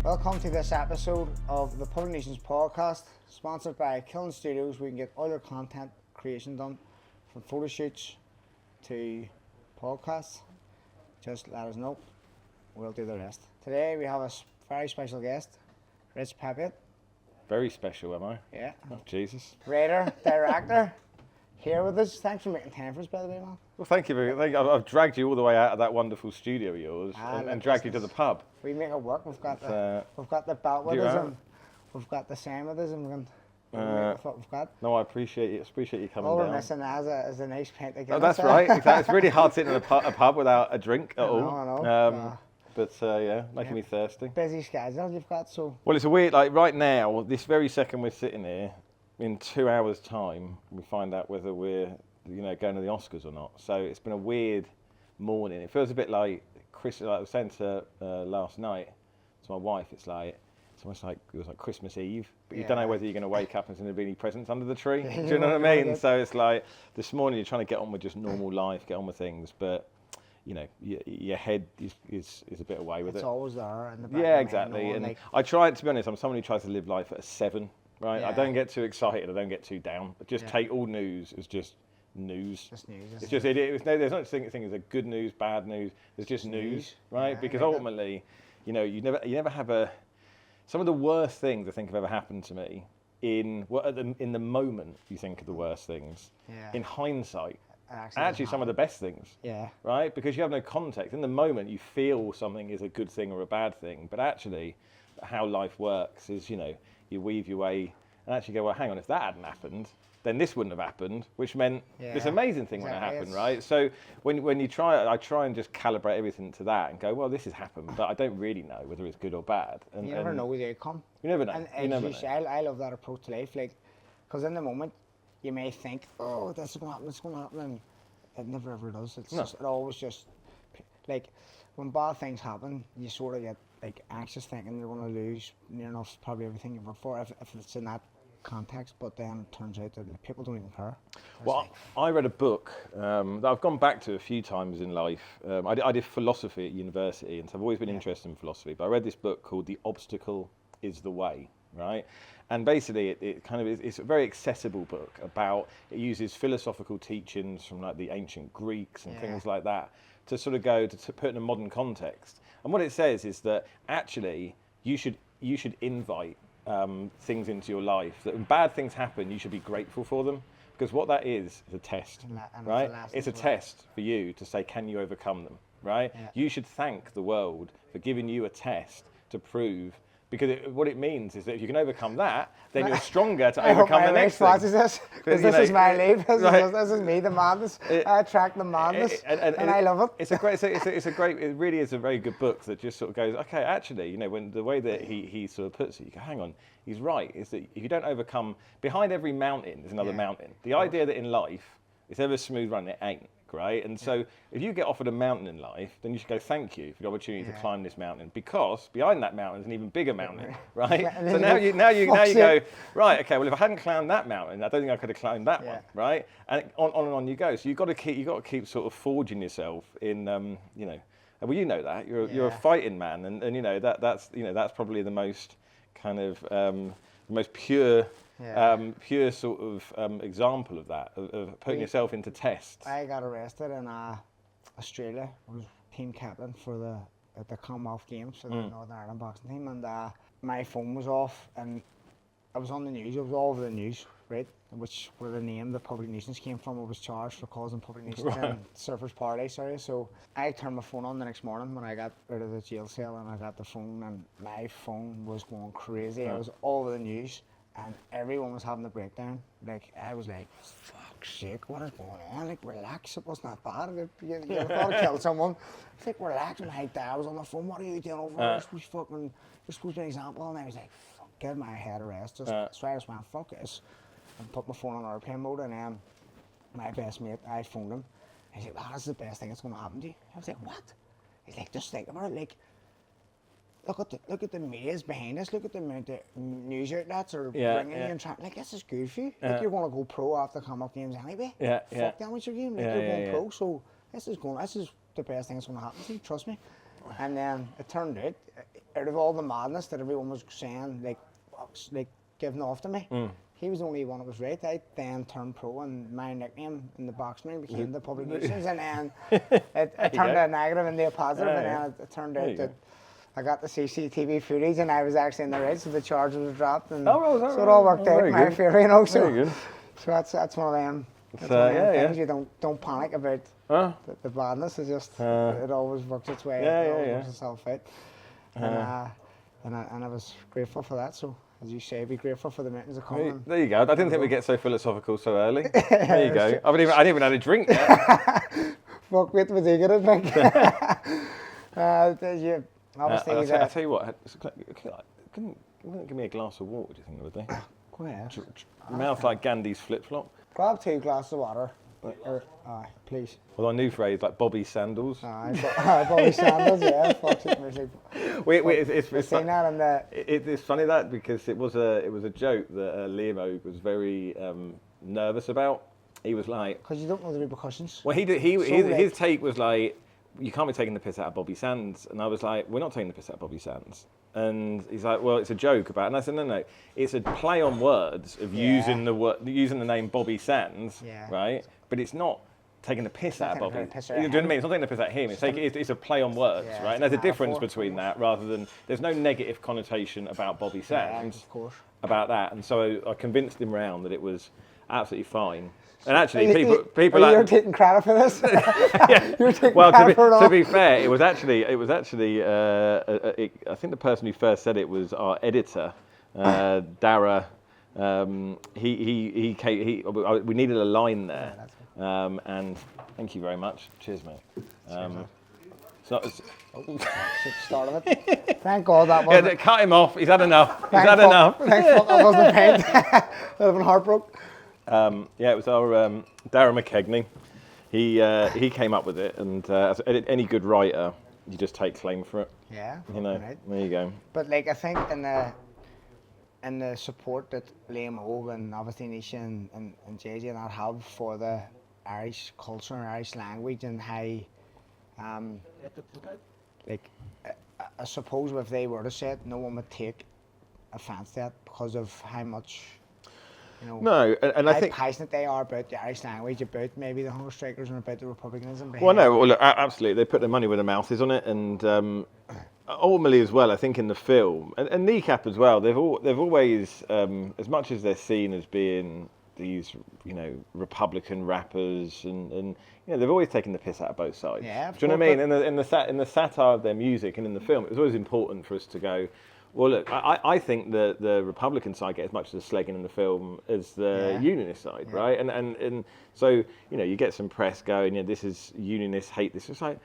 Welcome to this episode of the Public Nuisance Podcast, sponsored by Killen Studios. We can get all your content creation done, from photo shoots to podcasts. Just let us know. We'll do the rest. Today we have a very special guest, Peppiatt. Very special, am I? Yeah. Oh, Jesus. Writer, director, here with us. Thanks for making time for us, by the way, man. Well, thank you very much. I've dragged you all the way out of that wonderful studio of yours and dragged you to the pub. We make it work. We've got the Beltwism, we've got the Samitism, we've got. No, I appreciate you coming all down. We're missing now is a nice pint of Guinness. Oh, that's right. Exactly. It's really hard sitting in a pub without a drink at all. I know. But making me thirsty. Busy schedule you've got, so. Well, it's a weird, like right now, this very second we're sitting here, in 2 hours' time, we find out whether we're, going to the Oscars or not. So it's been a weird morning. It feels a bit like Christmas. Like I was saying to last night to my wife, it's almost like it was like Christmas Eve, but you don't know whether you're going to wake up and there's going to be any presents under the tree. Do you know what I mean? So it's like this morning you're trying to get on with just normal life, get on with things, but your head is a bit away with it. It's always there in the back. Yeah, exactly. And I try, to be honest, I'm someone who tries to live life at a 7. Right, yeah. I don't get too excited. I don't get too down. I just take all news as just news. Just news. It's just there's no such thing as a good news, bad news. There's just news, right? Yeah, because ultimately, you never have some of the worst things I think have ever happened to me. In the moment, you think of the worst things. Yeah. In hindsight, actually some of the best things. Yeah. Right, because you have no context. In the moment, you feel something is a good thing or a bad thing, but actually, how life works is you weave your way and actually go, well, hang on, if that hadn't happened, then this wouldn't have happened, which meant this amazing thing wouldn't have happened, right? So when you try, I try and just calibrate everything to that and go, well, this has happened, but I don't really know whether it's good or bad. And you never know the outcome. You never know. And I love that approach to life, because in the moment, you may think, oh, this is going to happen, it's going to happen, and it never ever does. It always just, like, when bad things happen, you sort of get anxious, thinking you're going to lose near enough probably everything you work for if it's in that context, but then it turns out that people don't even care. Well, I read a book that I've gone back to a few times in life. I did philosophy at university, and so I've always been interested in philosophy, but I read this book called The Obstacle is the Way, right? And basically it's a very accessible book it uses philosophical teachings from like the ancient Greeks and things like that to sort of go to put in a modern context. And what it says is that actually you should invite things into your life. That when bad things happen, you should be grateful for them, because what that is a test, right? It's a test for you to say, can you overcome them, right? Yeah. You should thank the world for giving you a test to prove. Because what it means is that if you can overcome that, then you're stronger to overcome the next thing. Is this? Because this is my life. This is me, the madness. I attract the madness, and I love it. It's a great. It really is a very good book that just sort of goes, okay, actually, when the way that he sort of puts it, you go, hang on, he's right. Is that if you don't overcome, behind every mountain there's another mountain. The idea that in life it's ever smooth running, it ain't. Right, and so if you get offered a mountain in life, then you should go thank you for the opportunity to climb this mountain, because behind that mountain is an even bigger mountain, right? So now you go, right, okay, well if I hadn't climbed that mountain, I don't think I could have climbed that one, right? And on and on you go. So you've got to keep sort of forging yourself in, well you know that you're a fighting man, and that's probably the most kind of the most pure. Pure sort of example of that, of putting yourself into tests. I got arrested in Australia. I was team captain for the Commonwealth Games for the Northern Ireland boxing team, and my phone was off, and I was on the news. It was all over the news, right? Where the name the Public Nuisance came from. I was charged for causing public nuisance in Surfers Paradise, So I turned my phone on the next morning when I got out of the jail cell, and I got the phone, and my phone was going crazy. It was all over the news. And everyone was having a breakdown. I was like, fuck's sake, what is going on? Relax, it wasn't that bad. You thought I killed someone. It's like, relax. My dad was on the phone, what are you doing over there? You're supposed to be an example. And I was like, fuck, get my head arrest. So I just went, fuck this. And put my phone on airplane mode, and then my best mate, I phoned him. He's like, that's the best thing that's going to happen to you. I was like, what? He's like, just think about it. Look at the media's behind us. Look at the amount of news outlets are bringing you and trying. This is good for you. You're going to go pro after Commonwealth Games anyway. Fuck that with your game. You're going pro. So this is the best thing that's going to happen to you. Trust me. And then it turned out of all the madness that everyone was saying, like giving off to me, he was the only one that was right. I then turned pro, and my nickname in the boxing ring became the Public Nuisance, and then it turned a negative into a positive, and then it turned out that I got the CCTV footage, and I was actually in the right, so the charges were dropped, and so it all worked out in my favour, you know. So that's one of them. That's one of them things. You don't panic about the badness. It's just it always works its way. It always works itself out. And I was grateful for that. So as you say, be grateful for the mountains of coming. There you go. I didn't think we'd get so philosophical so early. There you go. I didn't even had a drink yet. Fuck, wait, was he gonna drink? Obviously, I'll tell you what. Couldn't give me a glass of water? Do you think would they? Quite. Mouth like Gandhi's flip flop. Grab 2 glasses of water. Please. Well, our new phrase, like Bobby Sandals. Bobby Sandals, yeah. Fuck it, it's funny that because it was a joke that Liam Oak was very nervous about. He was like, because you don't know the repercussions. Well, his take was like, you can't be taking the piss out of Bobby Sands, and I was like, we're not taking the piss out of Bobby Sands. And he's like, well, it's a joke about it. And I said, no, it's a play on words of using the name Bobby Sands, right? But it's not taking the piss out of Bobby. Do you know what I mean? It's not taking the piss out of him. It's a play on words, right? And there's a difference between that, rather than there's no negative connotation about Bobby Sands about that. And so I convinced him round that it was absolutely fine. And actually, people you're taking credit for this. You're taking credit for it all. To be fair, it was actually. I think the person who first said it was our editor, Dara. We needed a line there, and thank you very much. Cheers, mate. Start of it. Thank God that wasn't. Yeah, cut him off. He's had enough. Thank God that wasn't paid. That would have been heartbroken. It was our Darren McKegney. He came up with it, and as any good writer, you just take claim for it. Yeah. You know, right. There you go. But like I think in the support that Liam O and obviously Nisha and JJ and that have for the Irish culture and Irish language, and how I suppose if they were to say it, no one would take offence to it because of how much. No, and I think passionate they are about the Irish language, about maybe the hunger strikers and about the republicanism. Well, no, look, absolutely, they put their money where their mouth is on it, and ultimately as well, I think in the film and Kneecap as well, they've always, as much as they're seen as being these, Republican rappers, and they've always taken the piss out of both sides. Yeah, do you know what I mean? In the satire of their music and in the film, it was always important for us to go, well, look, I think the Republican side get as much of the slegging in the film as the unionist side, right? And so, you get some press going, this is unionists hate this. It's like,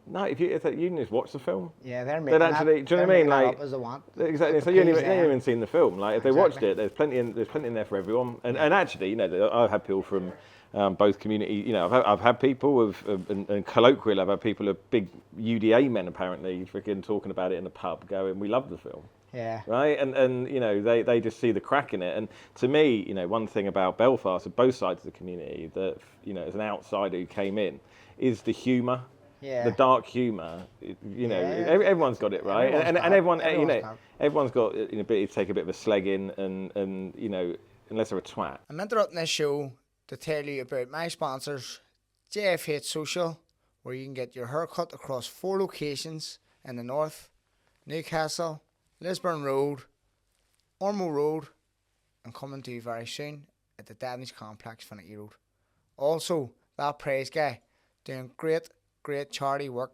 no, if the unionists watch the film, they're making actually, that, do you know what I mean? Like, as they want. Exactly. So you haven't even seen the film. Like, if they watched it, there's plenty in there for everyone. And actually, I've had people from both communities. I've had people and colloquial. I've had people of big UDA men apparently freaking talking about it in a pub, going, "We love the film." Yeah. Right. And they just see the crack in it. And to me, one thing about Belfast, of both sides of the community, that as an outsider who came in, is the humour. Yeah. The dark humour, everyone's got it, right? Everyone's got ability to take a bit of a slegging and unless they're a twat. I'm interrupting this show to tell you about my sponsors, JFH Social, where you can get your haircut across 4 locations in the north: Newcastle, Lisburn Road, Ormeau Road, and coming to you very soon at the Devonish Complex, Finnicky Road. Also, that praise guy doing great charity work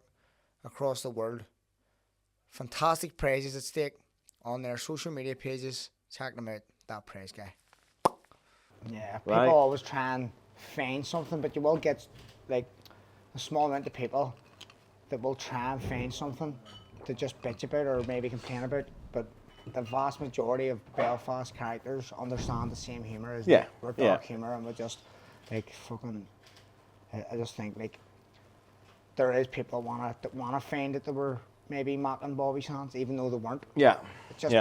across the world. Fantastic prizes at stake on their social media pages. Check them out, that praise guy. Yeah, people always try and find something, but you will get like a small amount of people that will try and find something to just bitch about or maybe complain about, but the vast majority of Belfast characters understand the same humour as we're dark humour, and we're just like fucking. I just think like there is people that wanna find that they were maybe mocking Bobby Sands, even though they weren't. Yeah. It's just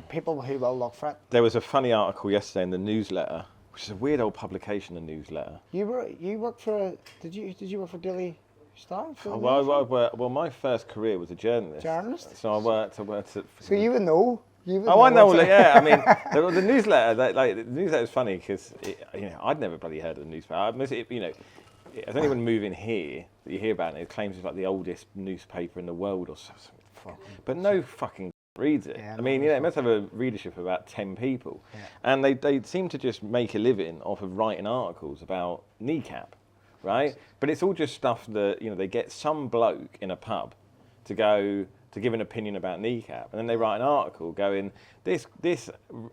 people who will look for it. There was a funny article yesterday in the newsletter, which is a weird old publication, the newsletter. You worked for did you work for Daily Start. Well, my first career was a journalist. Journalist? So I worked at. So you would know. I know. Yeah, I mean, the newsletter. The newsletter is funny because I'd never bloody heard of the newspaper. As anyone moving here that you hear about it claims it's like the oldest newspaper in the world or something. But no fucking reads it. Yeah, I mean, it must have a readership of about 10 people. Yeah. And they seem to just make a living off of writing articles about Kneecap, right? But it's all just stuff that, they get some bloke in a pub to go to give an opinion about Kneecap, and then they write an article going, this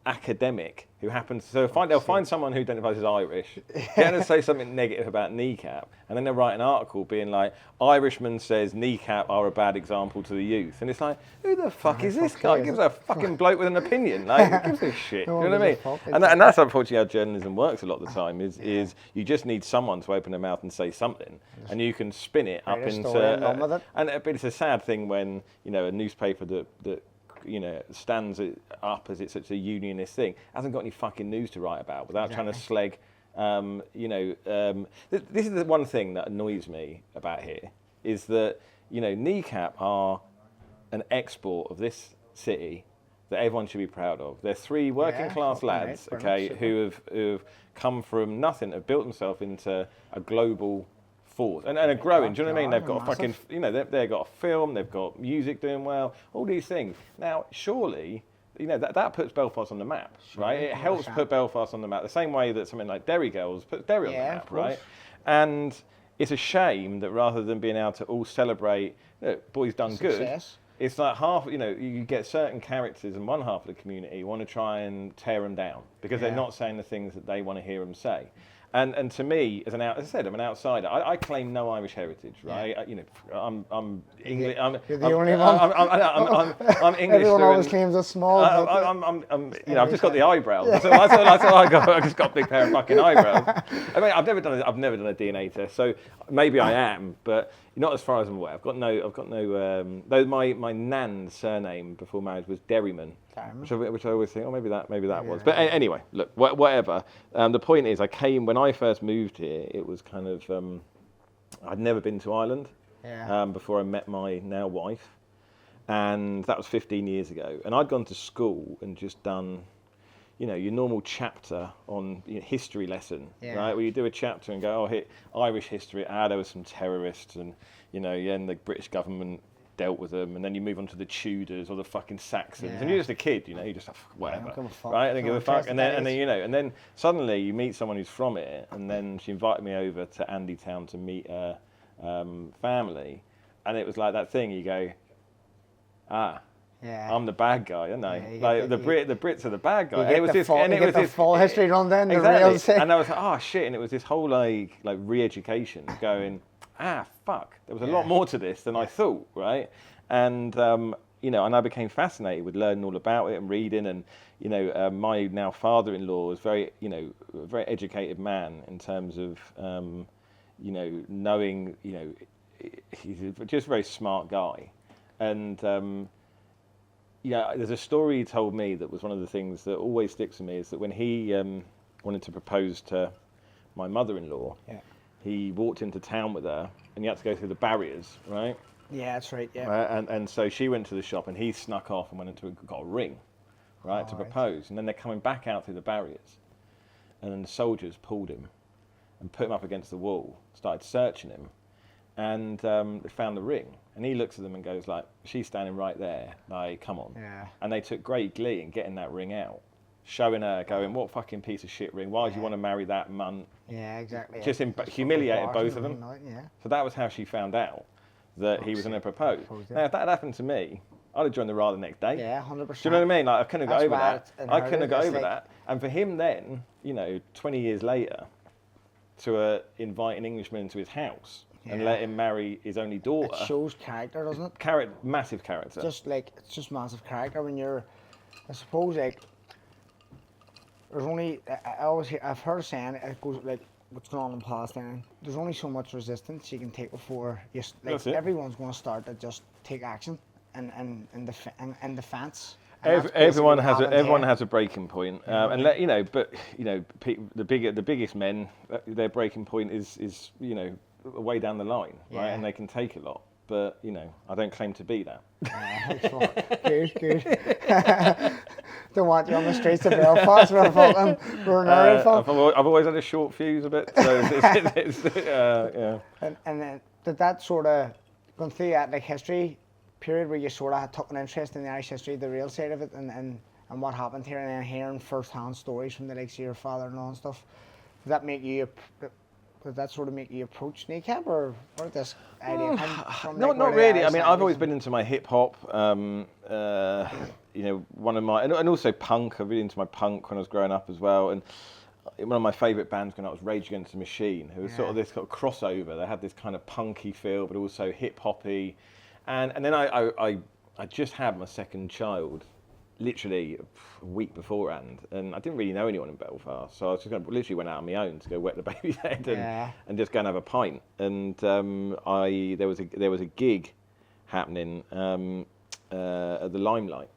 academic who happens, they'll find someone who identifies as Irish, get them to say something negative about Kneecap, and then they'll write an article being like, Irishman says Kneecap are a bad example to the youth, and it's like, who the fuck is this guy? Gives a fucking bloke with an opinion, like, who gives a shit, you know what I mean? And that's unfortunately how journalism works a lot of the time, is you just need someone to open their mouth and say something, and you can spin it up into, but it's a sad thing when, a newspaper that stands it up as it's such a unionist thing, hasn't got any fucking news to write about without trying to slag. This is the one thing that annoys me about here, is that, Kneecap are an export of this city that everyone should be proud of. They're three working class lads, who have come from nothing, have built themselves into a global force and are growing. Do you know what I mean? They've got a fucking, they've got a film, they've got music doing well, all these things. Now, surely, that puts Belfast on the map, right? It helps put Belfast on the map, the same way that something like Derry Girls puts Derry on the map, right? And it's a shame that rather than being able to all celebrate, boys done good, it's like half, you get certain characters in one half of the community want to try and tear them down because they're not saying the things that they want to hear them say. And to me, as I said, I'm an outsider. I claim no Irish heritage, right? I'm English. You're the only one. I'm English. Everyone always claims a small. I've just got the eyebrows. That's all I got. I just got a big pair of fucking eyebrows. I mean, I've never done a DNA test, so maybe I am, but not as far as I'm aware. I've got no. Though my nan's surname before marriage was Derryman. Which I always think, maybe that was. But anyway, look, whatever. The point is, when I first moved here, it was kind of, I'd never been to Ireland before I met my now wife, and that was 15 years ago. And I'd gone to school and just done, your normal chapter on history lesson, right? Where you do a chapter and go, Irish history. There was some terrorists, and and the British government dealt with them, and then you move on to the Tudors or the fucking Saxons, and you're just a kid, you just whatever, right? I don't give a fuck. And then suddenly you meet someone who's from it, and then she invited me over to Andytown to meet her family, and it was like that thing. You go, I'm the bad guy, aren't I? The Brits are the bad guy. It was this full history rundown. Exactly. And I was like, shit, and it was this whole like re-education going. Fuck, there was a lot more to this than I thought, right? And, and I became fascinated with learning all about it and reading, and, my now father-in-law was very, a very educated man in terms of, knowing, he's just a very smart guy. And, there's a story he told me that was one of the things that always sticks with me, is that when he wanted to propose to my mother-in-law, he walked into town with her, and he had to go through the barriers, right? Yeah, that's right. Yeah. And so she went to the shop, and he snuck off and got a ring, right, to propose. And then they're coming back out through the barriers, and then the soldiers pulled him and put him up against the wall, started searching him, and they found the ring. And he looks at them and goes like, "She's standing right there. Like, come on." Yeah. And they took great glee in getting that ring out, showing her, going, "What fucking piece of shit ring? Why do you want to marry that munt?" Yeah, exactly. Just humiliated both of them. So that was how she found out that he was going to propose. Now, if that had happened to me, I'd have joined the RA the next day. Yeah, 100%. Do you know what I mean? Like, I couldn't have got over that. I couldn't have got over that. And for him then, 20 years later, to invite an Englishman into his house and let him marry his only daughter. It shows character, doesn't it? Massive character. It's just massive character when you're, I suppose, like, there's only, I've heard saying it goes like what's going on in Palestine. There's only so much resistance you can take before everyone's going to start to just take action and defense. Everyone has a breaking point, and the biggest men, their breaking point is way down the line, right? Yeah. And they can take a lot. But, you know, I don't claim to be that. Good. Don't want you on the streets of Belfast. I've always had a short fuse a bit. So yeah. And then did that sort of, going through that like history period where you sort of took an interest in the Irish history, the real side of it, and what happened here, and then hearing first-hand stories from the likes of your father-in-law and stuff, did that sort of make you approach Kneecap, or where did this idea come from? Not really. I mean, I've always been into my hip hop. You know, one of my and also punk. I've been into my punk when I was growing up as well. And one of my favourite bands growing up was Rage Against the Machine, who was sort of this kind of crossover. They had this kind of punky feel, but also hip hoppy. And then I just had my second child, literally a week beforehand, and I didn't really know anyone in Belfast, so I was just literally went out on my own to go wet the baby's head and just go and have a pint. And there was a gig happening at the Limelight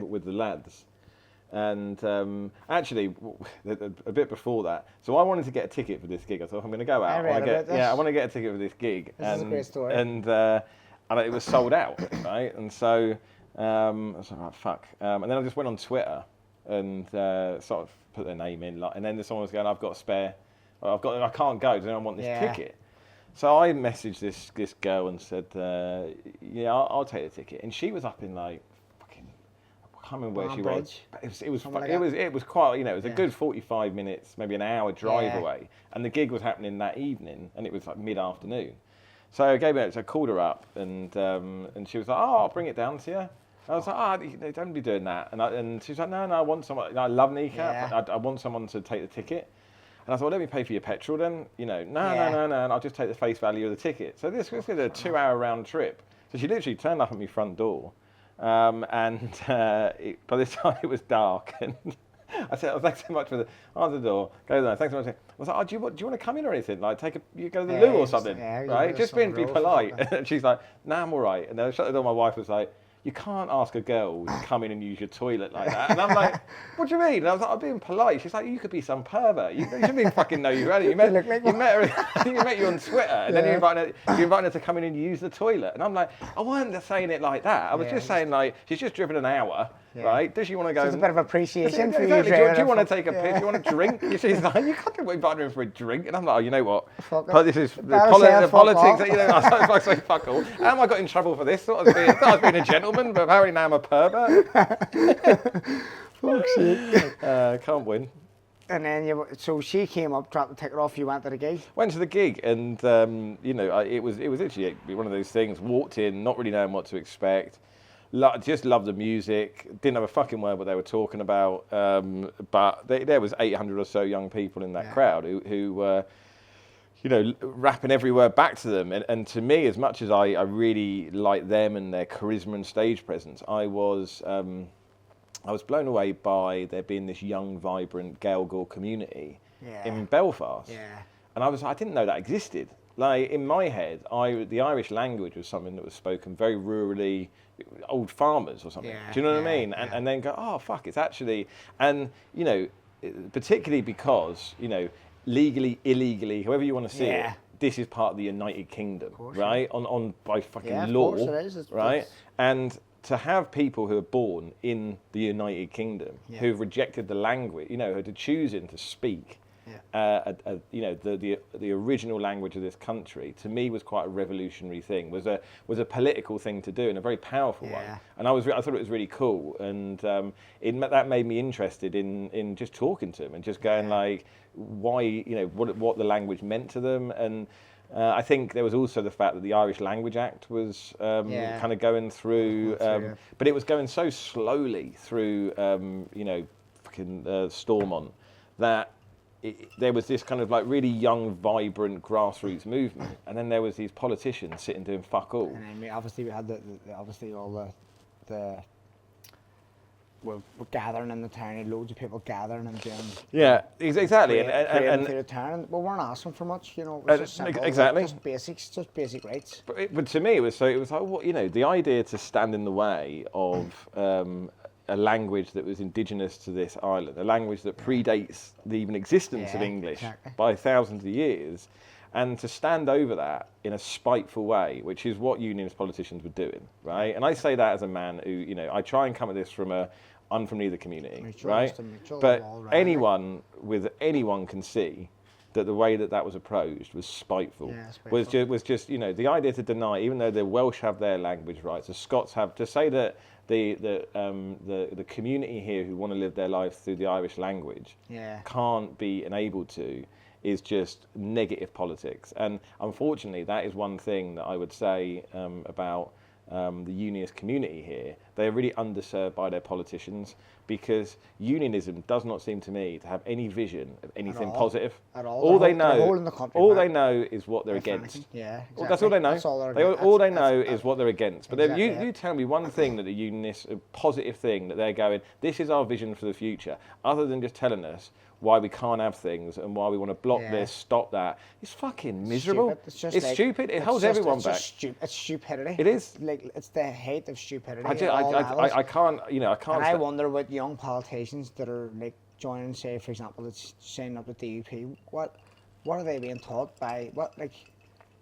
with the lads, and actually a bit before that. So I wanted to get a ticket for this gig. I thought, if I'm going to go out, I want to get a ticket for this gig. This is a great story. And it was sold out, right? And so. I was like, right, fuck. And then I just went on Twitter and sort of put their name in, and then someone was going, I've got a spare. I can't go. Does anyone want this ticket? So I messaged this girl and said, yeah, I'll take the ticket. And she was up in like fucking, I can't remember where she was. But it was quite, you know, it was a good 45 minutes, maybe an hour drive away. And the gig was happening that evening, and it was like mid-afternoon. So I gave it. So I called her up, and she was like, "Oh, I'll bring it down to you." I was like, don't be doing that. And she was like, no, I want someone. I love Kneecap. I want someone to take the ticket. And I thought, well, let me pay for your petrol then. You know, no. And I'll just take the face value of the ticket. So this was a 2-hour round trip. So she literally turned up at my front door. By this time it was dark. And I said, oh, thanks so much for answer the door. Go there. Thanks so much. I was like, oh, do you want to come in or anything? Like, you go to the loo or something, right? Just be polite. And she's like, nah, I'm all right. And then I shut the door. My wife was like, you can't ask a girl to come in and use your toilet like that. And I'm like, what do you mean? And I was like, I'm being polite. She's like, you could be some pervert. You shouldn't even fucking know you had it. You met her on Twitter, and then you invited her to come in and use the toilet. And I'm like, I wasn't saying it like that. I was just saying, like, she's just driven an hour, right? Does she want to go? So it's a bit of appreciation for exactly. you. Do you want to take a piss? Do you want a drink? She's like, you can't invite her in for a drink. And I'm like, oh, you know what? This is the politics. You know, I was like, fuck all. And I got in trouble for this. I thought I was being a gentleman. But apparently now I'm a pervert. Fuck's sake. Can't win. And then so she came up, dropped the ticket off. You went to the gig. Went to the gig, and you know, it was literally one of those things. Walked in, not really knowing what to expect. Just loved the music. Didn't have a fucking word what they were talking about. But there was 800 or so young people in that crowd who were, you know, rapping every word back to them. And to me, as much as I really liked them and their charisma and stage presence, I was blown away by there being this young, vibrant Gaeilgeoir community in Belfast. Yeah. And I didn't know that existed. Like, in my head, the Irish language was something that was spoken very rurally, old farmers or something. Do you know what I mean? And then go, oh, fuck, it's actually... And, you know, particularly because, you know, legally, illegally, however you want to see it, this is part of the United Kingdom, right? On by fucking law, right? And to have people who are born in the United Kingdom who've rejected the language, you know, who are choosing to speak, you know, the original language of this country, to me was quite a revolutionary thing. Was a political thing to do and a very powerful one. And I thought it was really cool, and that made me interested in just talking to them and just going like, why, you know, what the language meant to them. And I think there was also the fact that the Irish Language Act was kind of going through, but it was going so slowly through, you know, fucking Stormont, that there was this kind of like really young, vibrant grassroots movement, and then there was these politicians sitting doing fuck all. And I mean, obviously we had obviously all we're gathering in the town, and loads of people gathering and doing. Yeah, exactly. And through the town, we weren't asking for much, you know. It was just simple, exactly. Just basics, just basic rights. But to me, it was like, what, you know, the idea to stand in the way of a language that was indigenous to this island, a language that predates the even existence of English by thousands of years, And to stand over that in a spiteful way, which is what unionist politicians were doing, right? And I say that as a man who, you know, I try and come at this I'm from neither community, right? But anyone can see that the way that was approached was spiteful. Was just you know, the idea to deny, even though the Welsh have their language rights, the Scots have, to say that the community here who want to live their life through the Irish language can't be enabled to, is just negative politics. And unfortunately, that is one thing that I would say about the unionist community here. They're really underserved by their politicians, because unionism does not seem to me to have any vision of anything positive. At all. All they know is what they're against. Yeah, exactly. Well, that's all they know. That's all they know is what they're against. But exactly. you tell me one thing that the unionists, a positive thing that they're going, this is our vision for the future, other than just telling us why we can't have things and why we want to block this, stop that. It's fucking miserable. It's stupid. It holds everyone back. It's stupidity. It is. Like, it's the hate of stupidity. I can't. And I wonder what young politicians that are like joining, say, for example, it's signing up with DUP. What are they being taught by? What, like,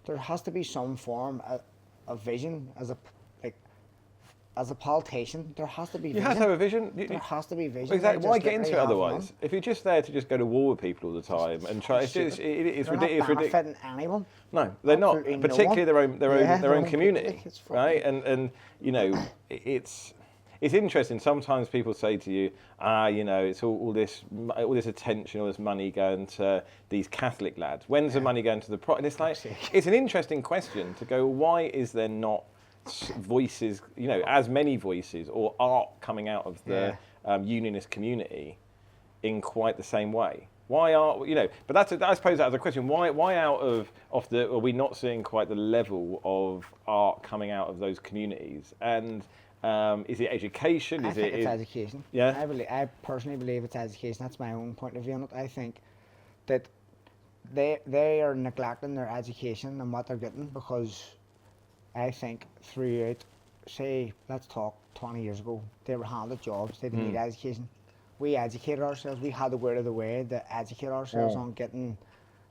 there has to be some form of vision as a politician. There has to be vision. You have to have a vision. There has to be vision. Exactly. Why get into it otherwise? If you're just there to just go to war with people all the time and try, it's ridiculous. They're not benefiting anyone. No, they're not. Particularly their own community, right? And you know, it's interesting. Sometimes people say to you, you know, it's all this attention, all this money going to these Catholic lads. When's the money going to the And it's like, it's an interesting question to go, why is there not voices, you know, as many voices or art coming out of the unionist community in quite the same way? Why are, you know, but I suppose that's a question. Why out of are we not seeing quite the level of art coming out of those communities? And is it education? I think it's education. Yeah. I personally believe it's education. That's my own point of view on it. I think that they are neglecting their education and what they're getting, because I think throughout, say, let's talk 20 years ago, they were handed jobs, they didn't need education. We educated ourselves, we had the word of the way to educate ourselves on getting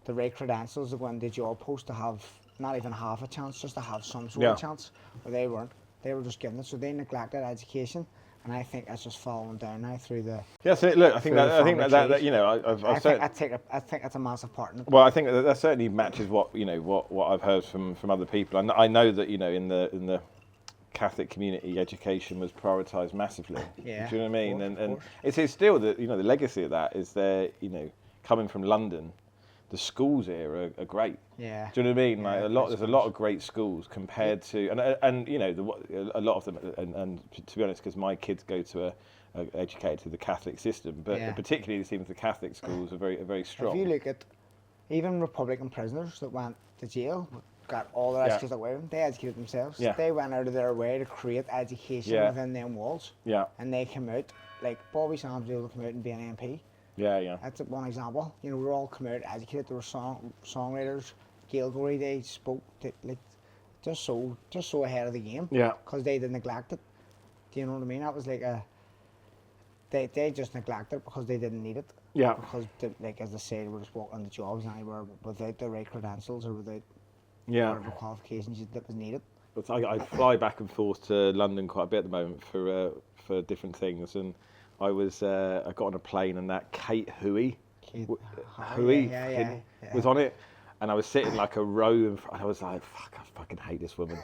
the right credentials to go into the job post, to have not even half a chance, just to have some sort of chance. But they weren't. They were just given it, so they neglected education. And I think that's just falling down now through the. Yeah, so look, I think that you know, I think that's a massive part in it. Well, I think that certainly matches what I've heard from other people. And I know that, you know, in the Catholic community, education was prioritised massively. Yeah. Do you know what I mean? And it's still the legacy of that is there. You know, coming from London, the schools here are great. Yeah. Do you know what I mean? Yeah, Like there's a lot of great schools compared to, and you know, a lot of them, and to be honest, because my kids go to educated to the Catholic system, but particularly it seems the Catholic schools are very strong. If you look at even Republican prisoners that went to jail, got all their education away from them, they educated themselves. Yeah. They went out of their way to create education within them walls. Yeah. And they came out, like Bobby Sands was able to come out and be an MP. Yeah. That's one example. You know, we were all come out educated. There were songwriters, Gaelgory, they spoke like just so ahead of the game. Yeah. Because they did neglect it. Do you know what I mean? That was like they just neglected it because they didn't need it. Yeah. Because like as I said, they were just walking on the jobs anywhere without the right credentials or without whatever qualifications that was needed. But I fly back and forth to London quite a bit at the moment for different things, and I got on a plane and that Kate Hui was on it, and I was sitting like a row and I was like, fuck, I fucking hate this woman.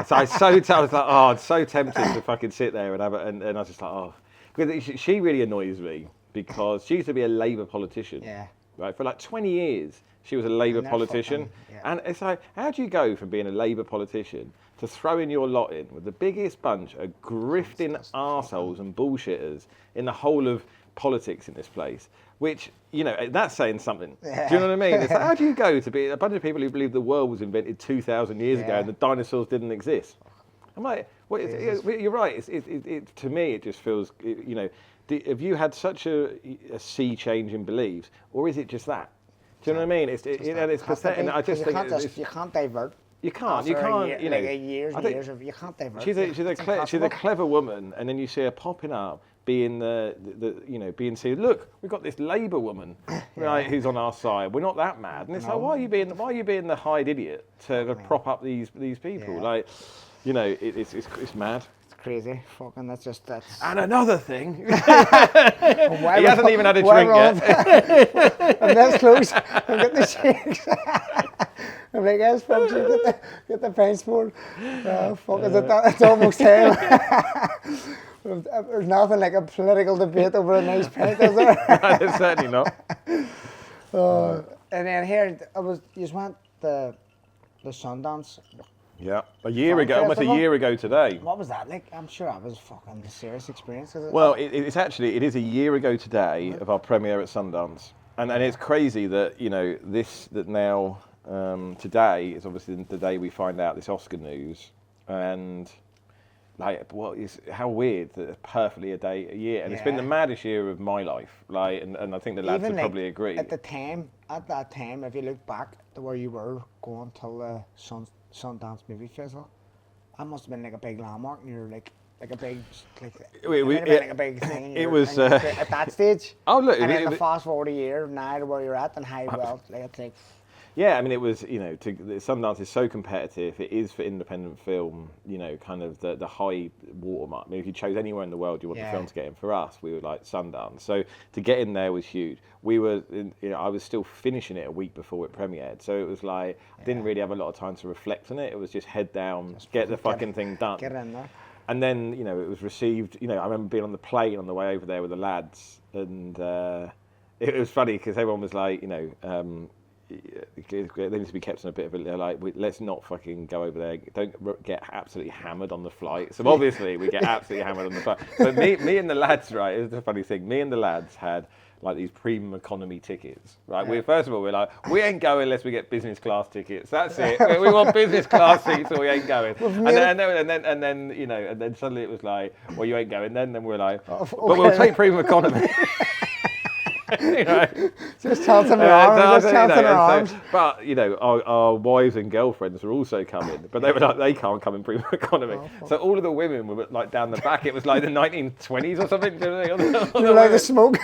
So I was so tempted to fucking sit there and have it, and I was just like, oh, because she really annoys me because she used to be a Labour politician, right? For like 20 years, she was a Labour politician, and it's like, how do you go from being a Labour politician to throwing your lot in with the biggest bunch of grifting arseholes and bullshitters in the whole of politics in this place? Which, you know, that's saying something. Yeah. Do you know what I mean? It's like, how do you go to be a bunch of people who believe the world was invented 2,000 years ago and the dinosaurs didn't exist? I'm like, well, you're right. To me, it just feels, you know, have you had such a sea change in beliefs, or is it just that? Do you know what I mean? It's pathetic. And I just think you can't divert. You can't. After You know. like a years and years of you can't divert. She's a clever woman, and then you see her popping up, being being seen. Look, we've got this Labour woman, right, who's on our side. We're not that mad, and it's like, why are you being the Hyde idiot to prop up these people? Yeah. Like, you know, it's mad. Crazy, fucking. That's. And another thing, he hasn't even had a drink yet. I'm this close. I'm getting the shakes. I'm like, yes, folks, get the Pints board. Fuck, it's almost time. There's nothing like a political debate over a nice pint, is there? It's certainly not. And then here, you just went the Sundance. Yeah, almost a year ago today. What was that like? I'm sure that was fucking a serious experience. Well, it is a year ago today of our premiere at Sundance, and it's crazy that now today is obviously the day we find out this Oscar news, and how weird that it's perfectly a year, and it's been the maddest year of my life. Like, and I think the lads would probably agree. At that time, if you look back to where you were going till the Sundance Movie Festival, that must have been like a big landmark, and you're like a big a big thing. It was at that stage. Oh look! And then the fast forward a year now to where you're at, and how well it's like. Yeah, I mean, it was, Sundance is so competitive. It is for independent film, kind of the high watermark. I mean, if you chose anywhere in the world you want the film to get in, for us, we were like Sundance. So to get in there was huge. We were, I was still finishing it a week before it premiered. So it was like, I didn't really have a lot of time to reflect on it. It was just head down, get the fucking thing done. Get in there. And then, it was received, I remember being on the plane on the way over there with the lads. And it was funny because everyone was like, they need to be kept on a bit of a let's not fucking go over there. Don't get absolutely hammered on the flight. So obviously we get absolutely hammered on the flight. But me and the lads, right? It was a funny thing. Me and the lads had like these premium economy tickets, right? Yeah. First of all, we're like, we ain't going unless we get business class tickets. That's it. We want business class seats, or we ain't going. And then suddenly it was like, well, you ain't going then. Then we're like, but we'll take premium economy. Just chancing their arms. But our wives and girlfriends were also coming, but they were like, they can't come in premium economy. So all of the women were like down the back. It was like the 1920s or something. The smoke.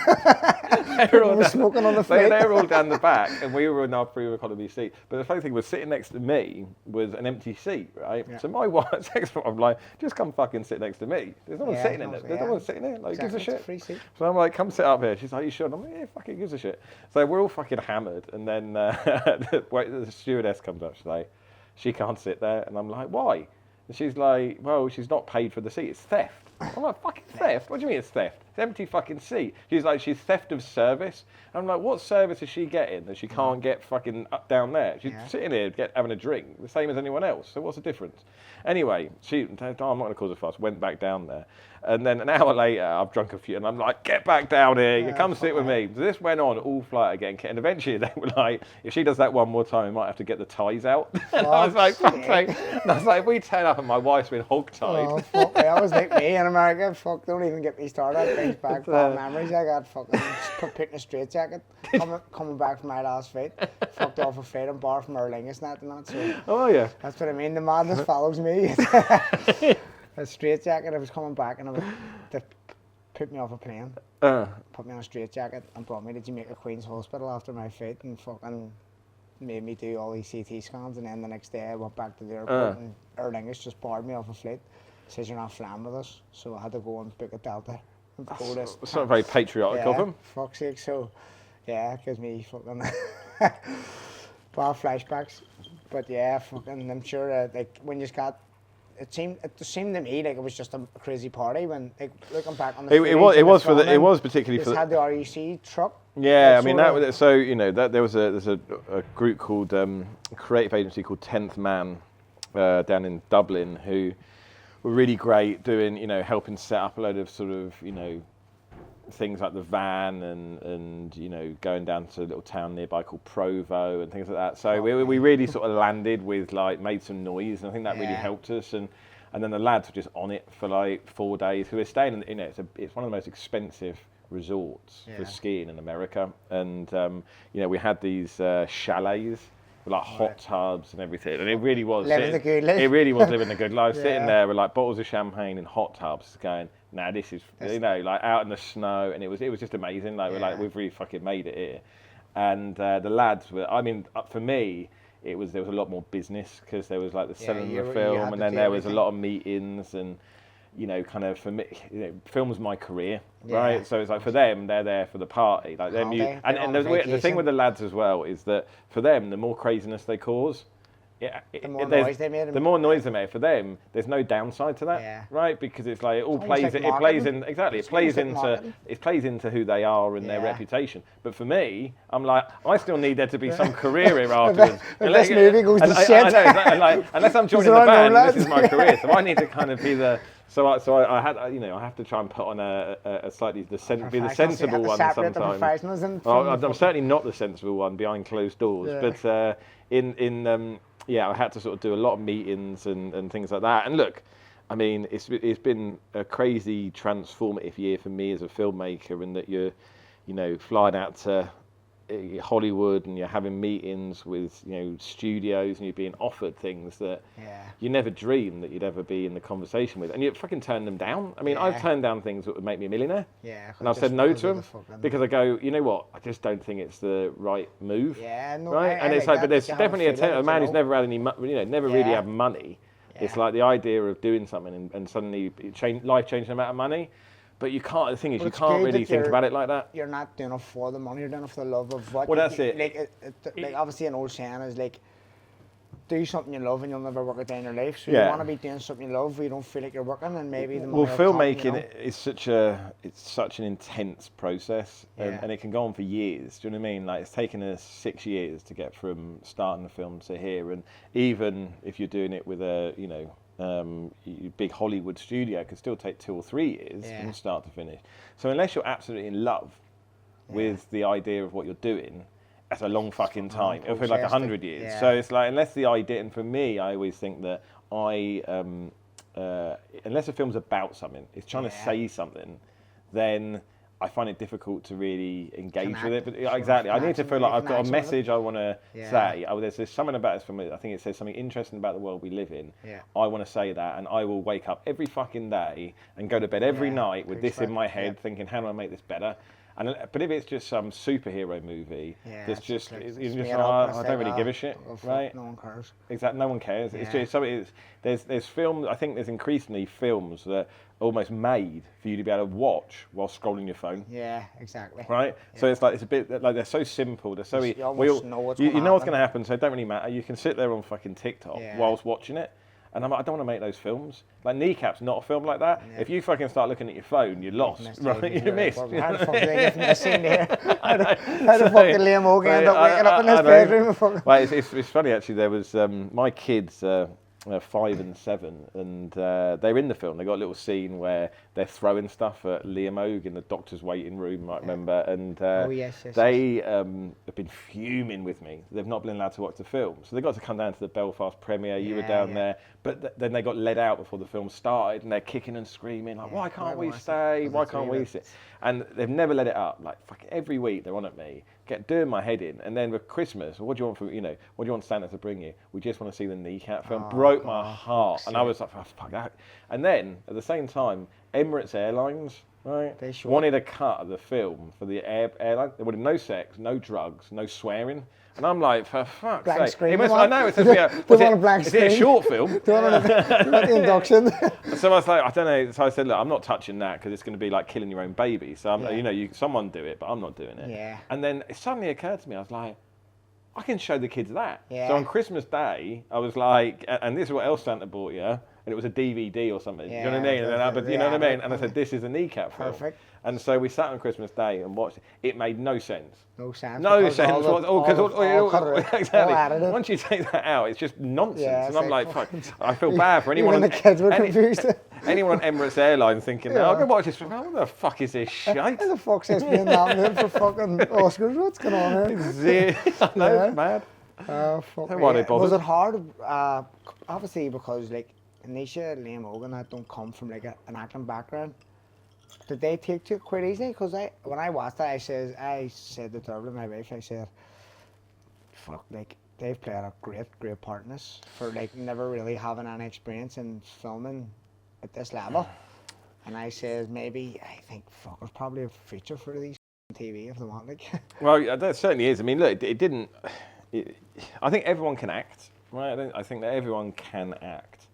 They were smoking on the flight. They were all down the back, and we were in our premium economy seat. But the funny thing was, sitting next to me was an empty seat, right? Yeah. So my wife's I'm like, just come fucking sit next to me. There's no one sitting in it. There's no one sitting there. Like, gives a shit. Free seat. So I'm like, come sit up here. She's like, you sure? And I'm like, yeah, fucking gives a shit. So we're all fucking hammered, and then the stewardess comes up. She's like, she can't sit there, and I'm like, why? And she's like, well, she's not paid for the seat. It's theft. I'm like, fucking theft? What do you mean it's theft? It's empty fucking seat. She's like, she's theft of service. And I'm like, what service is she getting that she can't get fucking up down there? She's sitting here having a drink, the same as anyone else. So what's the difference? Anyway, I'm not going to cause a fuss. Went back down there. And then an hour later, I've drunk a few, and I'm like, get back down here. Come sit with me. So this went on all flight again. And eventually they were like, if she does that one more time, we might have to get the ties out. And I was like, fuck's sake. And I was like, we turn up and my wife's been hog-tied. Oh, fuck. That was like me in America. Fuck, don't even get me started. It brings back bad memories. I got fucking put in a straitjacket coming back from my last flight. Fucked off a flight and bar from Aer Lingus and that. So oh, yeah. That's what I mean. The madness follows me. A straitjacket. I was coming back and they put me off a plane. Put me on a straitjacket and brought me to Jamaica Queen's Hospital after my flight and fucking made me do all these CT scans. And then the next day I went back to the airport and Aer Lingus just barred me off a flight. Says you're not flying with us, so I had to go and book a Delta. It's not very patriotic of them. Fuck's sake. So yeah, it gives me fucking bad flashbacks. But yeah, fucking I'm sure like when you got. It seemed to me like it was just a crazy party when like looking back on the it was particularly for had the RUC truck. Yeah, I mean that was so there's a group called a creative agency called 10th Man down in Dublin who were really great doing helping set up a load of sort of things like the van and going down to a little town nearby called Provo and things like that. So we really sort of landed with made some noise, and I think that really helped us. And then the lads were just on it for 4 days. Who were staying in it's one of the most expensive resorts for skiing in America. And we had these chalets with like hot tubs and everything, and it really was Living the good life. It really was living the good life. Sitting there with like bottles of champagne and hot tubs, going, "Nah, this is like out in the snow," and it was just amazing. Like we've really fucking made it here, and the lads were. I mean, for me, there was a lot more business because there was like the selling of the film, and then there was a lot of meetings and. Kind of for me, film's my career, right? So it's like for them, they're there for the party, like them. And the thing with the lads as well is that for them, the more craziness they cause, the more noise they made. The more noise they made. For them, there's no downside to that, right? Because it's like it plays into who they are and their reputation. But for me, I'm like, I still need there to be some career here afterwards. Unless movie goes to shit. Unless I'm joining the band, this is my career. So I need to kind of be the. So I have to try and put on a slightly be the sensible one sometimes. I'm certainly not the sensible one behind closed doors, but I had to sort of do a lot of meetings and things like that. And look, I mean, it's been a crazy transformative year for me as a filmmaker, in that you're flying out to Hollywood and you're having meetings with studios and you're being offered things that you never dreamed that you'd ever be in the conversation with, and you fucking turn them down. I mean, I've turned down things that would make me a millionaire, and I've said no to them because I go, you know what, I just don't think it's the right move, right? And it's like, but there's definitely a man who's never had any, never really had money. It's like the idea of doing something and suddenly life-changing amount of money. But you can't. The thing is, you can't really think about it like that. You're not doing it for the money. You're doing it for the love of what. Well, that's it. Like obviously, an old saying is like, do something you love and you'll never work a day in your life. So you want to be doing something you love where you don't feel like you're working, and maybe the money. Well, filmmaking is such an intense process, and it can go on for years. Do you know what I mean? Like, it's taken us 6 years to get from starting the film to here, and even if you're doing it with a big Hollywood studio, could still take 2 or 3 years from start to finish. So unless you're absolutely in love with the idea of what you're doing, that's a long fucking time. It'll feel like 100 years. Yeah. So it's like, unless the idea, and for me, I always think that unless a film's about something, it's trying to say something, then I find it difficult to really engage with it. But exactly, I need to feel like I've got a message I want to say. There's something about this for me. I think it says something interesting about the world we live in. Yeah. I want to say that, and I will wake up every fucking day and go to bed every night with this in my head, thinking, how do I make this better? But if it's just some superhero movie, that's just, I don't really give a shit, right? No one cares. Exactly, no one cares. It's just something. There's films. I think there's increasingly films that are almost made for you to be able to watch while scrolling your phone. Yeah, exactly. Right. Yeah. So it's a bit like they're so simple. They're so you know what's going to happen. So it don't really matter. You can sit there on fucking TikTok whilst watching it. And I'm like, I don't want to make those films. Like, Kneecap's not a film like that. Yeah. If you fucking start looking at your phone, you're lost. Right? You're missed. How the fuck did I get from the scene here? How the fuck did Liam Hogan end up waking up in his bedroom? Well, it's funny, actually. There was my kids, 5 and 7, and they're in the film. They got a little scene where they're throwing stuff at Liam Hogan in the doctor's waiting room, you might remember. And they have been fuming with me. They've not been allowed to watch the film. So they got to come down to the Belfast premiere. You were down there. But then they got let out before the film started, and they're kicking and screaming, like, why can't we stay? Why can't we sit? And they've never let it up. Like, fucking every week they're on at me, doing my head in. And then with Christmas, what do you want what do you want Santa to bring you? We just want to see the Kneecap film. Broke my heart. And I was like, oh, fuck that. And then, at the same time, Emirates Airlines, right, wanted a cut of the film for the airline. They wanted no sex, no drugs, no swearing. And I'm like, for fuck's sake. I know, it's is it a short film? Do you want the induction? So I was like, I don't know. So I said, look, I'm not touching that because it's going to be like killing your own baby. So, someone do it, but I'm not doing it. Yeah. And then it suddenly occurred to me, I was like, I can show the kids that. Yeah. So on Christmas Day, I was like, and this is what else Santa bought you. And it was a DVD or something. Yeah, you know what I mean? You know what I mean? And I said, this is a Kneecap film. Perfect. And so we sat on Christmas Day and watched it. It made no sense. No sense. No sense. Exactly. Once you take that out, it's just nonsense. Yeah, and I'm like, fuck. I feel bad for anyone. Even the kids were confused. Anyone on Emirates Airlines thinking, I'll go watch this film. What the fuck is this shite? Who the fuck's this being nominated for fucking Oscars? What's going on here? I know, it's mad. Fuck was it hard? Obviously, because like Nisha, Liam Hogan, don't come from like an acting background. Did they take to it quite easy? Because when I watched that, I said to Turble, my wife, I said, fuck, like, they've played a great part in this for like never really having any experience in filming at this level. And I said maybe I think there's probably a feature for these TV if they want like. Well, yeah, that certainly is. I mean, look, it didn't. I think everyone can act, right? I think that everyone can act.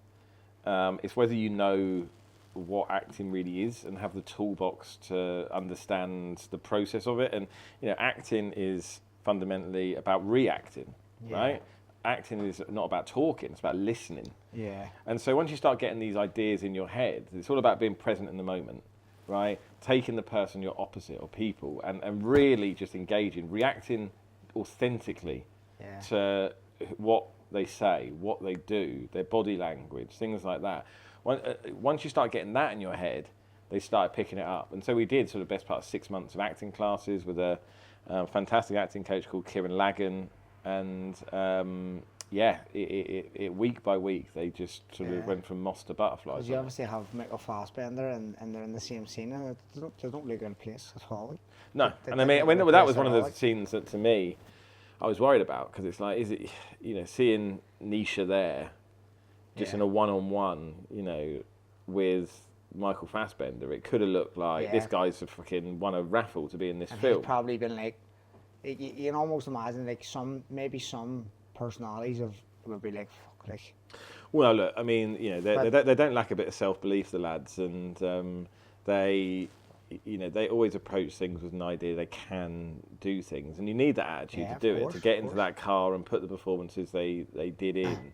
It's whether you know what acting really is and have the toolbox to understand the process of it. And acting is fundamentally about reacting, right? Acting is not about talking; it's about listening. Yeah. And so once you start getting these ideas in your head, it's all about being present in the moment, right? Taking the person you're opposite or people and really just engaging, reacting authentically to what they say, what they do, their body language, things like that. Once you start getting that in your head, they started picking it up. And so we did sort of best part of 6 months of acting classes with a fantastic acting coach called Kieran Lagan. And it week by week, they just sort of went from moss to butterflies. Because you obviously have Michael Fassbender and they're in the same scene and they don't look out of place at all. No, and I mean, that was one of the scenes that to me, I was worried about, because it's like, is it, seeing Nisha there, just in a one-on-one, with Michael Fassbender, it could have looked like this guy's fucking won a raffle to be in this film. He's probably been like, you can almost imagine like some personalities would be like, fuck, like. Well, look, I mean, they don't lack a bit of self-belief, the lads, and they always approach things with an idea they can do things, and you need that attitude to do it, to get into that car and put the performances they did in.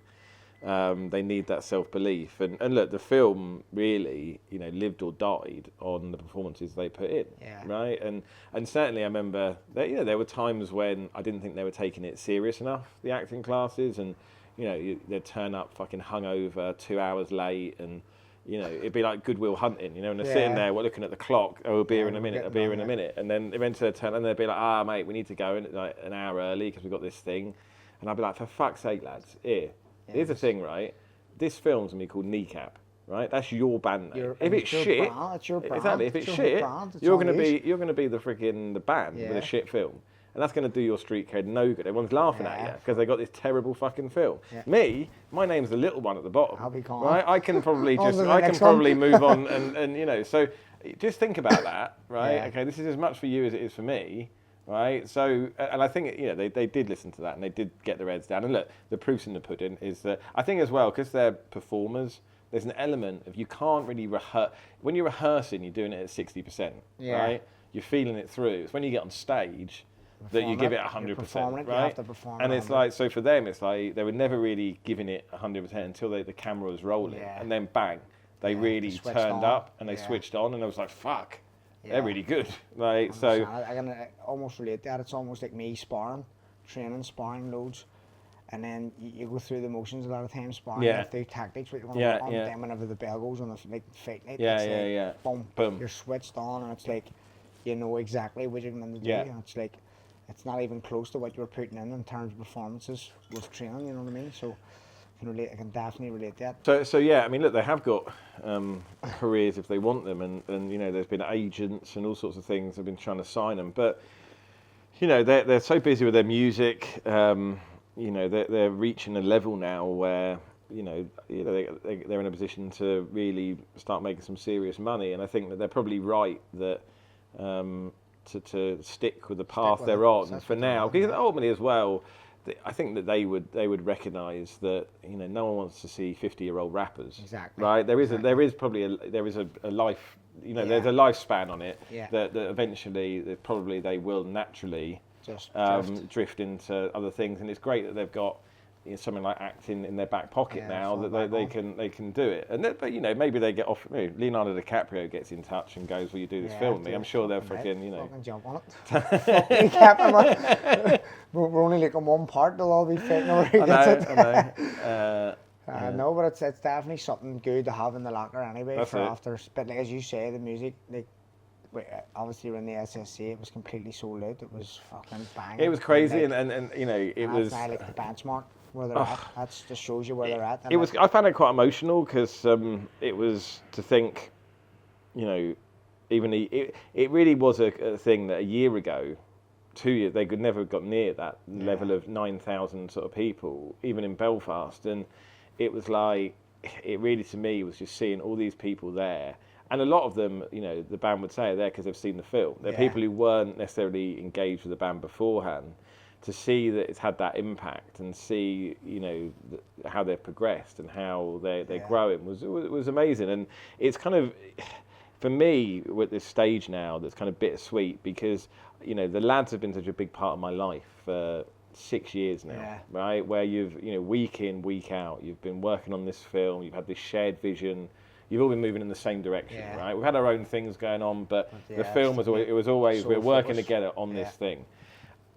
They need that self-belief, and look, the film really, lived or died on the performances they put in, right? And certainly I remember that, there were times when I didn't think they were taking it serious enough, the acting classes, and they'd turn up fucking hungover, 2 hours late, and it'd be like Goodwill Hunting, and they're sitting there looking at the clock, a beer in a minute, and then eventually they'd turn and they'd be like, mate, we need to go in like an hour early because we've got this thing, and I'd be like, for fuck's sake, lads, here's the thing, right? This film's gonna be called Kneecap, right? That's your band name. If it's shit, it's your brand. Exactly. If it's shit, you're gonna be the band with a shit film, and that's gonna do your street cred no good. Everyone's laughing at you because they got this terrible fucking film. My name's the little one at the bottom. I'll be calm. Right? I can probably move on, and so just think about that, right? Yeah. Okay, this is as much for you as it is for me. Right, so and I think they did listen to that and they did get their heads down. And look, the proof's in the pudding is that I think as well, because they're performers, there's an element of you can't really rehearse. When you're rehearsing, you're doing it at 60%, right? You're feeling it through. It's when you get on stage that you give it 100%, right? You have to perform and it it's like, so for them, it's like they were never really giving it 100% until the camera was rolling, and then bang, they really turned up and they switched on, and I was like, fuck. They're really good, right? So I can almost relate to that. It's almost like me sparring loads, and then you go through the motions a lot of times sparring. You have to do tactics, but you want to work on them whenever the bell goes on the fight night. Boom, you're switched on, and it's like you know exactly what you're going to do. And it's like it's not even close to what you were putting in terms of performances with training. You know what I mean? So. I can definitely relate to that. So yeah, I mean, look, they have got careers if they want them, and there's been agents and all sorts of things have been trying to sign them, but they're so busy with their music, they're reaching a level now where they're in a position to really start making some serious money, and I think that they're probably right that to stick with the path they're on for now, because ultimately as well. I think that they would recognise that no one wants to see 50-year-old rappers. Exactly. Right. There is probably a life. There's a lifespan on it that eventually they will naturally just drift into other things, and it's great that they've got something like acting in their back pocket now that they can do it. And but maybe they get off. Leonardo DiCaprio gets in touch and goes, "Will you do this film with me?" I'm sure they'll fucking fucking jump on it. We're only like on one part. They'll all be fighting over who gets it. I know, but it's definitely something good to have in the locker anyway. After, but like as you say, the music obviously when the SSC it was completely sold out. It was fucking banging. It was crazy, and it was like the benchmark. Where they're at. That just shows you where they're at. I found it quite emotional because it was to think, it really was a thing that a year ago, 2 years, they could never have got near that level of 9,000 sort of people, even in Belfast. And it was like, it really to me was just seeing all these people there. And a lot of them, you know, the band would say are there because they've seen the film. They're people who weren't necessarily engaged with the band beforehand. To see that it's had that impact and see, you know, how they've progressed and how they're growing was amazing. And it's kind of, for me, we're at this stage now that's kind of bittersweet because, you know, the lads have been such a big part of my life for 6 years now, right? Where you've, you know, week in, week out, you've been working on this film, you've had this shared vision, you've all been moving in the same direction, right? We've had our own things going on, but the film was always we're working together on this thing.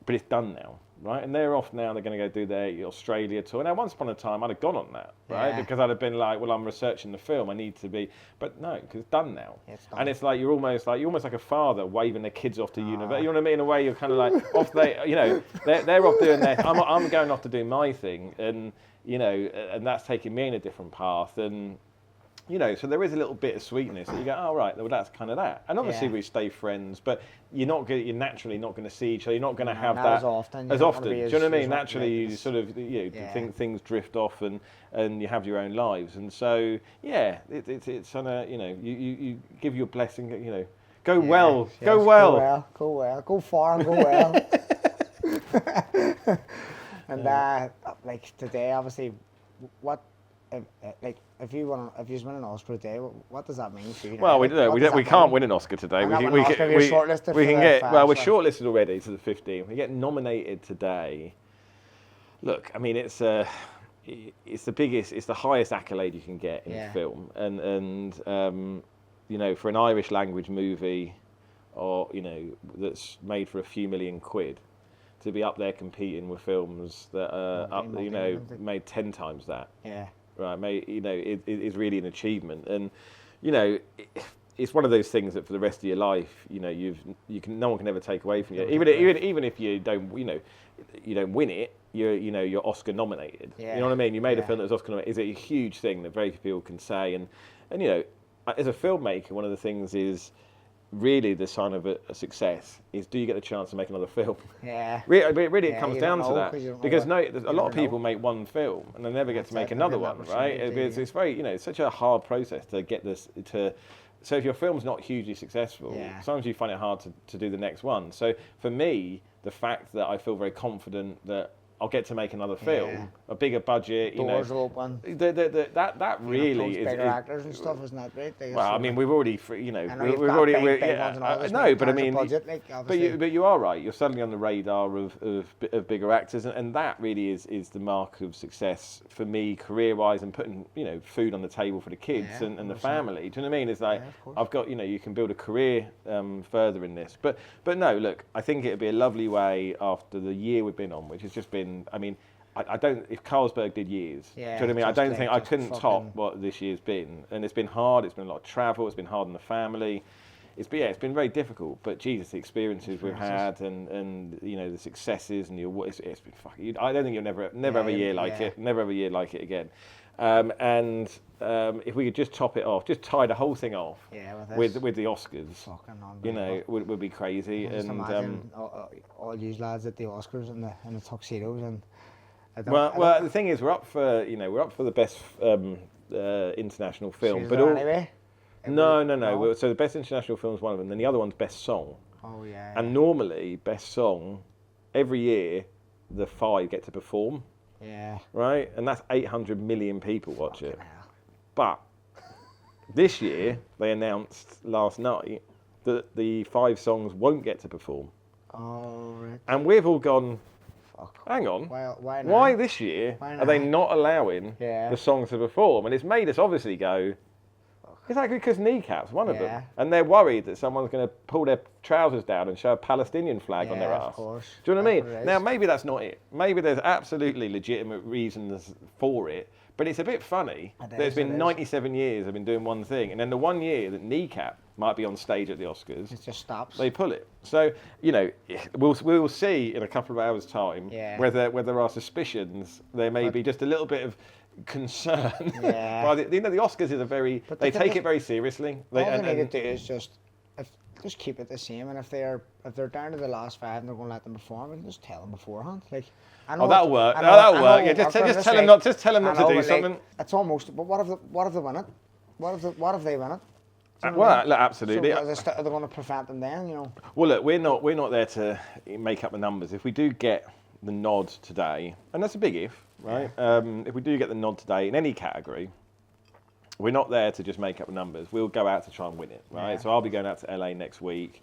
But it's done now, right? And they're off now. They're going to go do their Australia tour. Now, once upon a time, I'd have gone on that, right? Because I'd have been like, well, I'm researching the film. I need to be, but no, because it's done now. It's done. And it's like you're almost like a father waving their kids off to university. You know what I mean? In a way, you're kind of like off. You know, they're off doing their. I'm going off to do my thing, and you know, and that's taking me in a different path, and. You know, so there is a little bit of sweetness that you go, oh, right, well, that's kind of that. And obviously we stay friends, but you're naturally not going to see each other. You're not going to have that as often. Do you know what I mean? Naturally, you sort of, think things drift off and you have your own lives. And so, it's on a, you know, you give your blessing, you know, go well. Go far and go well. And like today, obviously, what, if you win an Oscar today, what does that mean for you? Well, we can't win an Oscar today. We're shortlisted already to the 15. We get nominated today. Look, I mean, it's the biggest, it's the highest accolade you can get in film, and you know, for an Irish language movie, or you know, that's made for a few million quid, to be up there competing with films that are made 10 times that. Yeah. Right, you know, it is really an achievement, and you know, it's one of those things that for the rest of your life, you know, no one can ever take away from you. Even if you don't, you know, you don't win it, you're Oscar nominated. Yeah. You know what I mean? You made a film that was Oscar nominated. Is a huge thing that very few people can say, and you know, as a filmmaker, one of the things is. Really, the sign of a success is: do you get the chance to make another film? Yeah. Really, it comes down to that because a lot of people make one film and they never get to make another one, right? It's very, you know, it's such a hard process to get this to. So if your film's not hugely successful, sometimes you find it hard to do the next one. So for me, the fact that I feel very confident that I'll get to make another film, a bigger budget. Doors will open. That really is. Bigger actors and stuff, isn't that great? Well, I mean, we've already, you know, we've already. No, but I mean, but you are right. You're suddenly on the radar of bigger actors, and that really is the mark of success for me, career-wise, and putting, you know, food on the table for the kids and the family. Do you know what I mean? It's like I've got, you know, you can build a career further in this, but no, look, I think it'd be a lovely way after the year we've been on, which has just been. I mean, I don't. If Carlsberg did years, do you know what I mean? I don't think I couldn't top what this year's been, and it's been hard. It's been a lot of travel. It's been hard on the family. It's been very difficult. But Jesus, the experiences we've had, and you know, the successes, and it's been fucking. I don't think you'll never have a year like it. Never have a year like it again. And if we could just top it off, just tie the whole thing off with the Oscars, you know, would be crazy. And imagine all you lads at the Oscars in the tuxedos and. Well, the thing is, we're up for the best international film, but anyway. No. So the best international film is one of them, then the other one's best song. Oh yeah. And normally, best song, every year, the 5 get to perform. Yeah. Right? And that's 800 million people watch it. But this year, they announced last night that the 5 songs won't get to perform. Oh, right. And we've all gone, hang on, why this year are they not allowing the songs to perform? And it's made us obviously go, is that because Kneecap's one of them? And they're worried that someone's going to pull their trousers down and show a Palestinian flag on their ass. Of course. Do you know what I mean? Now, maybe that's not it. Maybe there's absolutely legitimate reasons for it, but it's a bit funny. There's been 97 years I've been doing one thing, and then the 1 year that Kneecap might be on stage at the Oscars, it just stops. They pull it. So, you know, we'll see in a couple of hours' time whether our suspicions, there may be just a little bit of concern. Yeah. Well, the Oscars is they take it very seriously. All they need to do is just if just keep it the same, and if they're down to the last 5 and they're going to let them perform, we can just tell them beforehand. Like, I know that'll work. That'll work. Yeah, just tell them not to do something. Like, it's almost. But what if they win it? What if they win it? Well, look, absolutely. So are they going to prevent them then? You know. Well, look, we're not there to make up the numbers. If we do get the nod today, and that's a big if, right? Yeah. If we do get the nod today in any category, we're not there to just make up the numbers. We'll go out to try and win it, right? Yeah. So I'll be going out to LA next week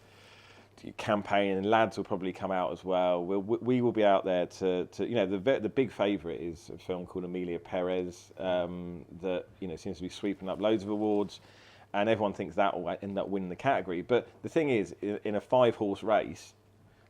to campaign, and lads will probably come out as well. We will be out there to the big favourite is a film called Emilia Perez that seems to be sweeping up loads of awards, and everyone thinks that will end up winning the category. But the thing is, in a 5-horse race,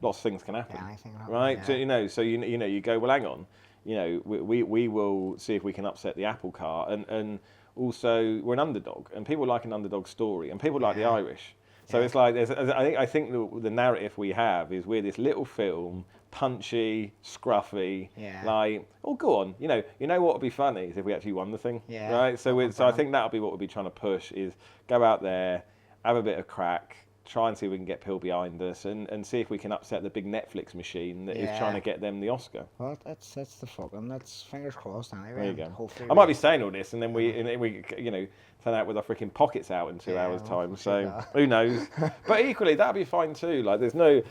lots of things can happen, right? Yeah. So you go, well, hang on, we will see if we can upset the apple cart, and also we're an underdog, and people like an underdog story, and people like the Irish. So it's like I think the narrative we have is we're this little film, punchy, scruffy, like, oh, go on, you know what would be funny is if we actually won the thing, right? So I think that'll be what we'll be trying to push, is go out there, have a bit of crack, try and see if we can get Pill behind us, and see if we can upset the big Netflix machine that is trying to get them the Oscar. Well, that's fingers crossed anyway. There you go. Hopefully I might be saying all this, and then we turn out with our freaking pockets out in 2 hours' time. So who knows? But equally, that'd be fine too. Like, there's no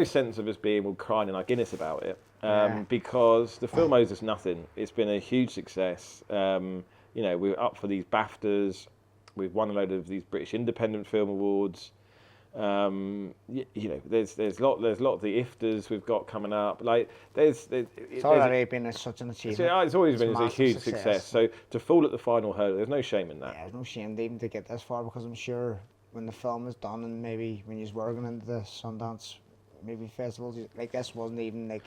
sense of us being all crying in our Guinness about it, because the film owes us nothing. It's been a huge success. We're up for these BAFTAs. We've won a load of these British Independent Film Awards. There's a lot of the IFTAs we've got coming up. Like, it's already been such an achievement. It's always been a huge success. So to fall at the final hurdle, there's no shame in that. Yeah, there's no shame even to get this far, because I'm sure when the film is done, and maybe when you're working into the Sundance movie festivals, like, this wasn't even like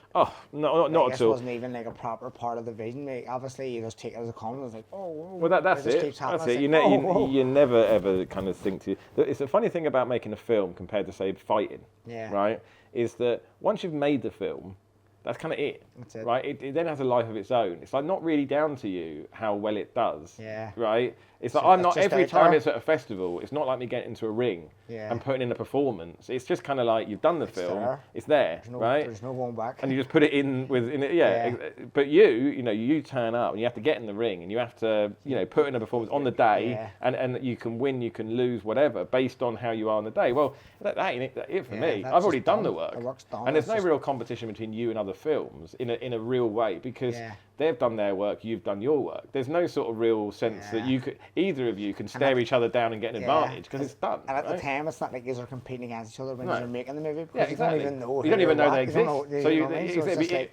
not at all. This wasn't even like a proper part of the vision. Like, obviously, you just take it as a comment. It's like, well, that's it. That's it. You never ever kind of think to. It's a funny thing about making a film compared to, say, fighting. Yeah. Right. Is that once you've made the film, that's kind of it. That's it. Right. It then has a life of its own. It's like not really down to you how well it does. Yeah. Right. It's like, So I'm it's not just every out time there. it's at a festival. It's not like me getting into a ring and putting in a performance. It's just kind of like you've done the film. There. It's there, right? There's no going back. And you just put it in it. But you turn up and you have to get in the ring, and you have to put in a performance on the day, and you can win, you can lose, whatever, based on how you are on the day. Well, that ain't it for me. I've already done the work. The work's done. And there's no real competition between you and other films in a real way, because they've done their work, you've done your work. There's no sort of real sense that either of you can stare each other down and get an advantage, because it's done. And at the time, it's not like you're competing against each other when you're making the movie, because exactly. you don't even know. You don't even know they exist.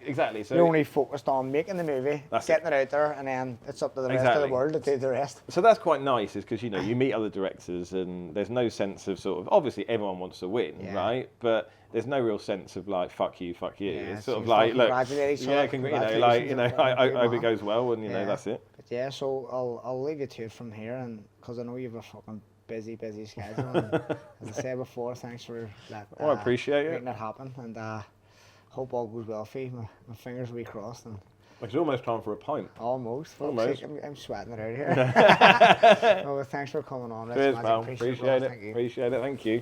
Exactly. So you're only focused on making the movie, getting it out there, and then it's up to the rest of the world to do the rest. So that's quite nice, is because you meet other directors, and there's no sense of sort of, obviously everyone wants to win, right? But there's no real sense of like fuck you. Yeah, it's sort of like, look, I hope it goes well, and that's it. But yeah, so I'll leave you to it from here, and because I know you have a fucking busy schedule. And as I said before, thanks for that. I appreciate it. Making it happen, and hope all goes well for you. My fingers will be crossed. And it's almost time for a pint. Almost. I'm sweating it out here. Well, thanks for coming on. Cheers, pal. Appreciate it. Thank you.